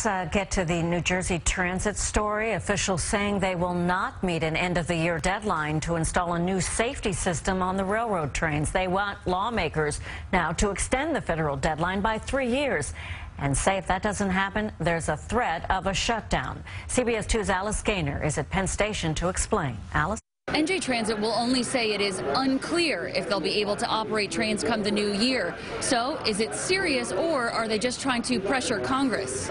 Let's get to the New Jersey Transit story. Officials saying they will not meet an end-of-the-year deadline to install a new safety system on the railroad trains. They want lawmakers now to extend the federal deadline by 3 years and say if that doesn't happen, there's a threat of a shutdown. CBS 2's Alice Gaynor is at Penn Station to explain. Alice? NJ Transit will only say it is unclear if they'll be able to operate trains come the new year. So is it serious, or are they just trying to pressure Congress?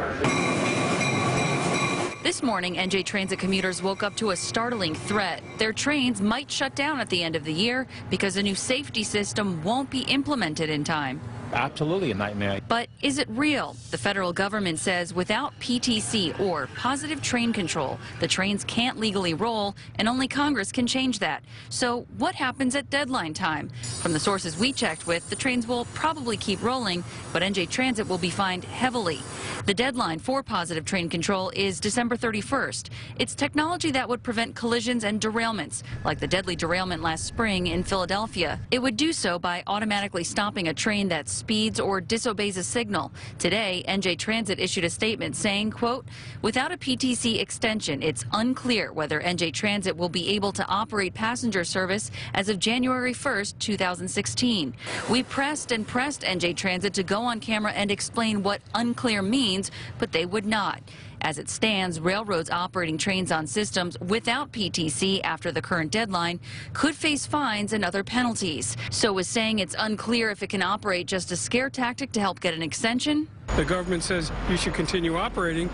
This morning, NJ Transit commuters woke up to a startling threat. Their trains might shut down at the end of the year because a new safety system won't be implemented in time. Absolutely a nightmare. But is it real? The federal government says without PTC, or positive train control, the trains can't legally roll, and only Congress can change that. So what happens at deadline time? From the sources we checked with, the trains will probably keep rolling, but NJ Transit will be fined heavily. The deadline for positive train control is December 31st. It's technology that would prevent collisions and derailments, like the deadly derailment last spring in Philadelphia. It would do so by automatically stopping a train that speeds or disobeys a signal. Today, NJ Transit issued a statement saying, quote, without a PTC extension, it's unclear whether NJ Transit will be able to operate passenger service as of January 1st, 2016. We pressed and pressed NJ Transit to go on camera and explain what unclear means, but they would not. As it stands, railroads operating trains on systems without PTC after the current deadline could face fines and other penalties. So is saying it's unclear if it can operate just a scare tactic to help get an extension? The government says you should continue operating.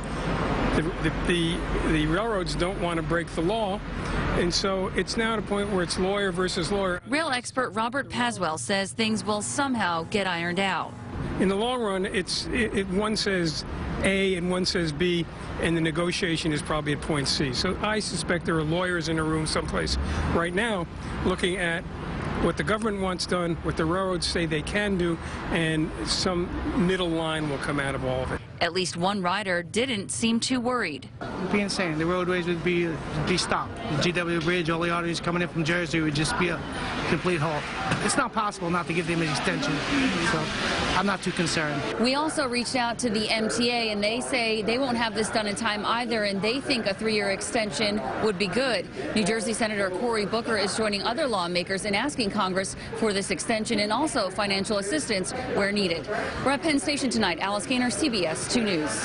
The railroads don't want to break the law, and so it's now at a point where it's lawyer versus lawyer. Rail expert Robert Paaswell says things will somehow get ironed out. In the long run, one says A and one says B, and the negotiation is probably at point C. So I suspect there are lawyers in a room someplace right now looking at what the government wants done, what the railroads say they can do, and some middle line will come out of all of it. At least one rider didn't seem too worried. It'd be insane. The roadways would be stopped. The GW Bridge, all the arteries coming in from Jersey would just be a complete halt. It's not possible not to give them an extension, so I'm not too concerned. We also reached out to the MTA, and they say they won't have this done in time either, and they think a 3-year extension would be good. New Jersey Senator Cory Booker is joining other lawmakers in asking Congress for this extension and also financial assistance where needed. We're at Penn Station tonight. Alice Gaynor, CBS 2 News.